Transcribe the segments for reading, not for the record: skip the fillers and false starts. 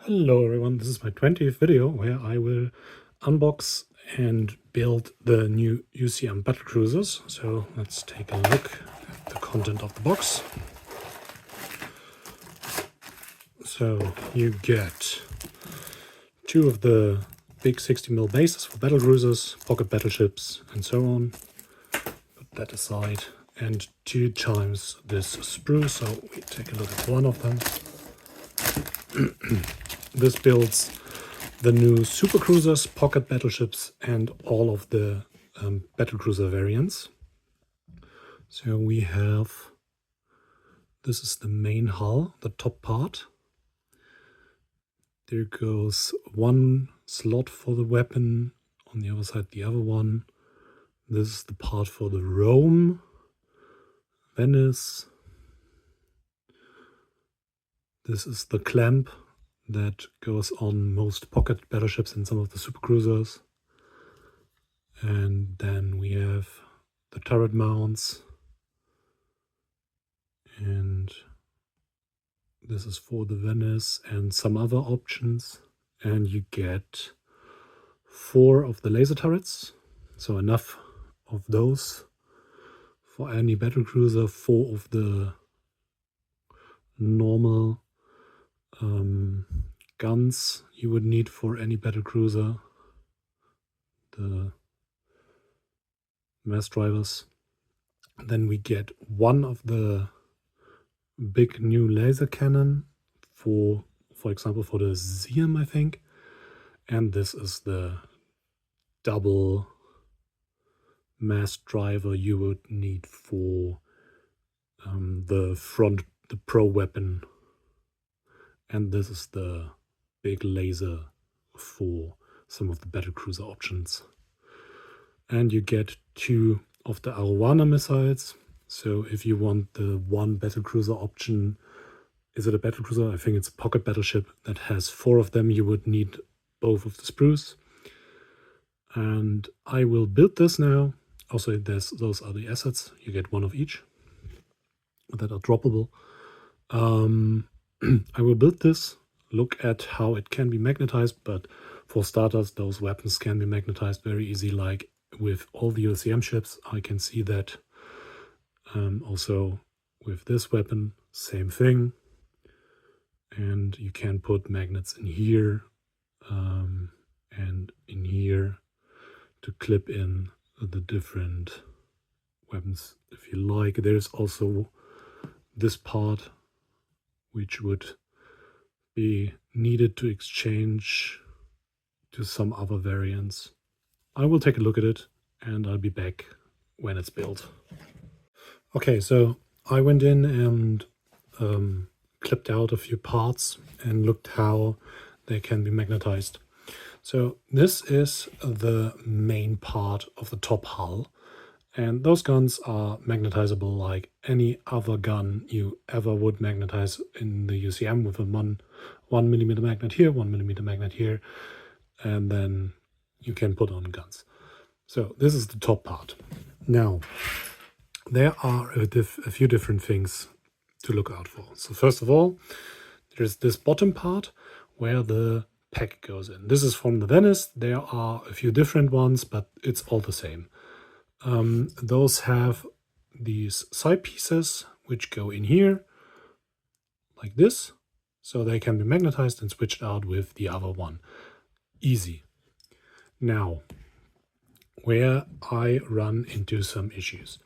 Hello everyone, this is my 20th video where I will unbox and build the new UCM Battlecruisers. So let's take a look at the content of the box. So you get two of the big 60mm bases for battlecruisers, pocket battleships and so on. Put that aside. And 2 times this sprue, so we take a look at one of them. This builds the new supercruisers, pocket battleships, and all of the battlecruiser variants. So we have, this is the main hull, the top part. There goes one slot for the weapon, on the other side the other one. This is the part for the Rome, Venice. This is the clamp that goes on most pocket battleships and some of the supercruisers. And then we have the turret mounts. And this is for the Venice and some other options. And you get 4 of the laser turrets. So enough of those for any battlecruiser, 4 of the normal guns you would need for any battlecruiser, the mass drivers. Then we get 1 of the big new laser cannon for example for the UCM, I think. And this is the double mass driver you would need for the pro weapon. And this is the big laser for some of the battlecruiser options. And you get 2 of the Arowana missiles. So if you want the one battlecruiser option, is it a battlecruiser? I think it's a pocket battleship that has 4 of them. You would need both of the sprues. And I will build this now. Also, those are the assets. You get 1 of each that are droppable. I will build this, look at how it can be magnetized, but for starters, those weapons can be magnetized very easy, like with all the UCM ships. I can see that. Also with this weapon, same thing. And you can put magnets in here and in here to clip in the different weapons if you like. There's also this part which would be needed to exchange to some other variants. I will take a look at it and I'll be back when it's built. Okay, so I went in and clipped out a few parts and looked how they can be magnetized. So this is the main part of the top hull, and those guns are magnetizable like any other gun you ever would magnetize in the UCM, with a 1mm magnet here, 1mm magnet here, and then you can put on guns. So this is the top part. Now, there are a few different things to look out for. So first of all, there's this bottom part where the pack goes in. This is from the Venice. There are a few different ones, but it's all the same. Those have these side pieces which go in here like this, so they can be magnetized and switched out with the other one. Easy. Now, where I run into some issues.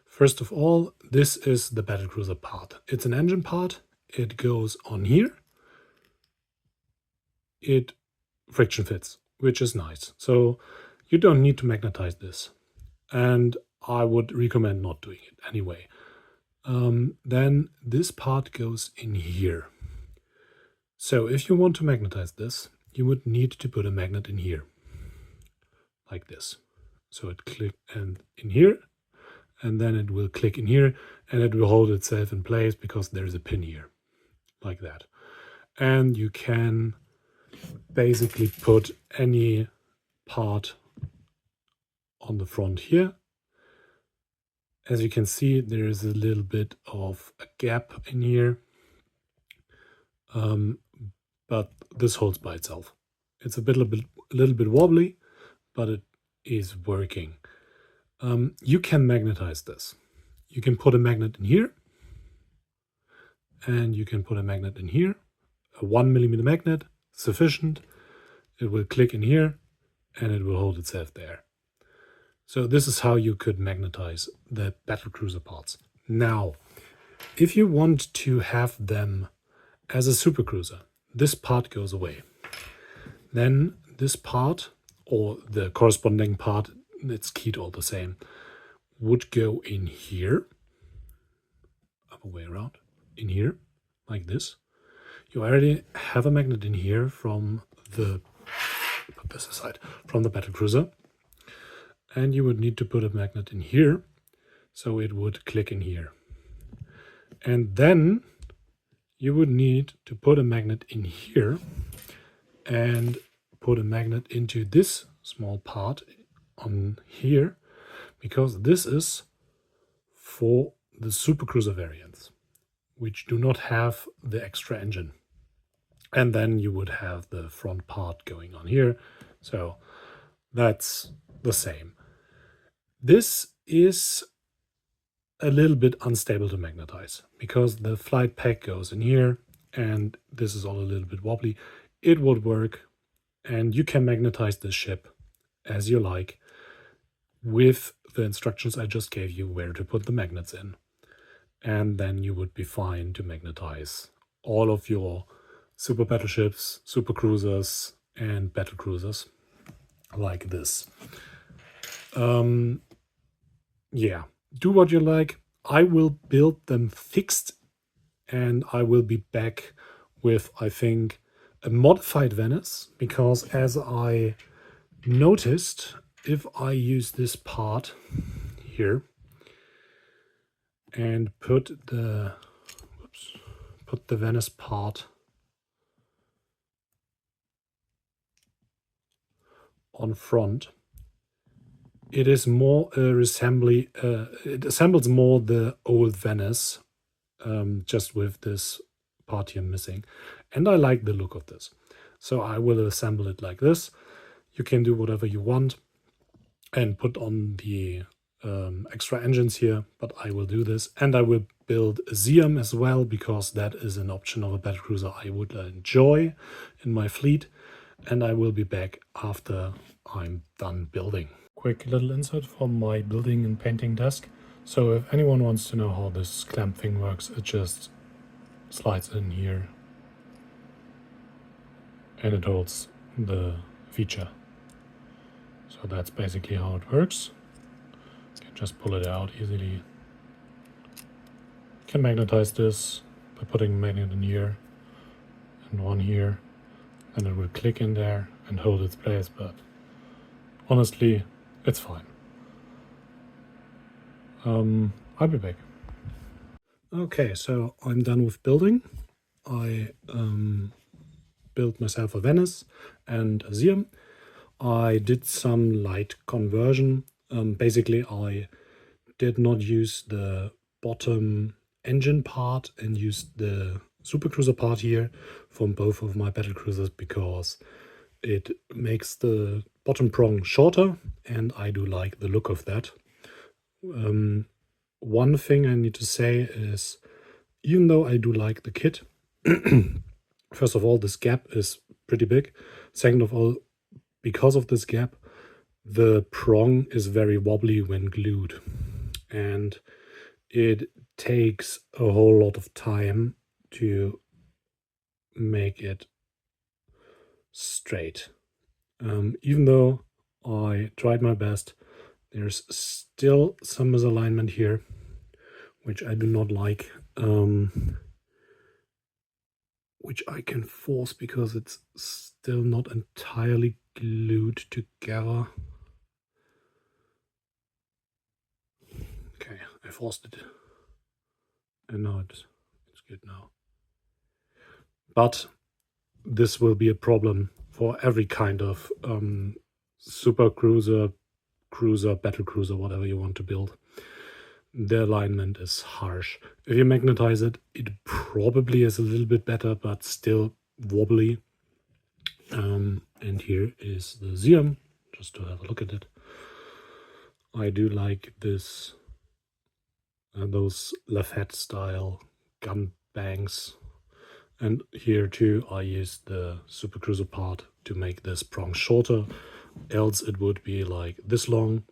First of all, this is the battlecruiser part. It's an engine part. It goes on here. It friction fits, which is nice. So you don't need to magnetize this. And I would recommend not doing it anyway. Then this part goes in here. So if you want to magnetize this, you would need to put a magnet in here, like this. So it click and in here, and then it will click in here, and it will hold itself in place because there's a pin here, like that. And you can basically put any part on the front here. As you can see, there is a little bit of a gap in here, but this holds by itself. It's a little bit wobbly, but it is working. You can magnetize this. You can put a magnet in here, and you can put a magnet in here. A 1 millimeter magnet, sufficient. It will click in here, and it will hold itself there. So this is how you could magnetize the battlecruiser parts. Now, if you want to have them as a supercruiser, this part goes away. Then this part, or the corresponding part, it's keyed all the same, would go in here, other way around, in here, like this. You already have a magnet in here from the, put this aside, from the battlecruiser. And you would need to put a magnet in here, so it would click in here. And then you would need to put a magnet in here and put a magnet into this small part on here, because this is for the supercruiser variants, which do not have the extra engine. And then you would have the front part going on here. So that's the same. This is a little bit unstable to magnetize because the flight pack goes in here and this is all a little bit wobbly. It would work, and you can magnetize this ship as you like with the instructions I just gave you where to put the magnets in. And then you would be fine to magnetize all of your super battleships, super cruisers, and battle cruisers like this. Yeah, do what you like. I will build them fixed, and I will be back with, I think, a modified Venice, because as I noticed, if I use this part here and put the Venice part on front, it is more it resembles more the old Venice, just with this part here missing. And I like the look of this. So I will assemble it like this. You can do whatever you want and put on the extra engines here, but I will do this. And I will build a ZM as well, because that is an option of a battlecruiser I would enjoy in my fleet. And I will be back after I'm done building. Quick little insert from my building and painting desk. So if anyone wants to know how this clamp thing works, it just slides in here and it holds the feature. So that's basically how it works. You can just pull it out easily. You can magnetize this by putting a magnet in here and one here, and it will click in there and hold its place, but honestly, it's fine. I'll be back. Okay, so I'm done with building. I built myself a Venice and a ZM. I did some light conversion. Basically, I did not use the bottom engine part and used the supercruiser part here from both of my battlecruisers, because it makes the bottom prong shorter, and I do like the look of that. One thing I need to say is, even though I do like the kit, first of all, this gap is pretty big. Second of all, because of this gap, the prong is very wobbly when glued, and it takes a whole lot of time to make it straight. Even though I tried my best, there's still some misalignment here, which I do not like, which I can force because it's still not entirely glued together. Okay, I forced it, and now it's good now. But this will be a problem for every kind of super cruiser, battlecruiser, whatever you want to build. The alignment is harsh. If you magnetize it, it probably is a little bit better, but still wobbly. And here is the UCM, just to have a look at it. I do like this, those Lafette style gun bangs. And here too, I used the supercruiser part to make this prong shorter, else it would be like this long.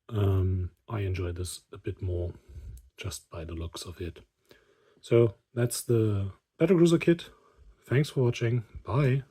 I enjoy this a bit more just by the looks of it. So that's the Battlecruiser kit. Thanks for watching. Bye.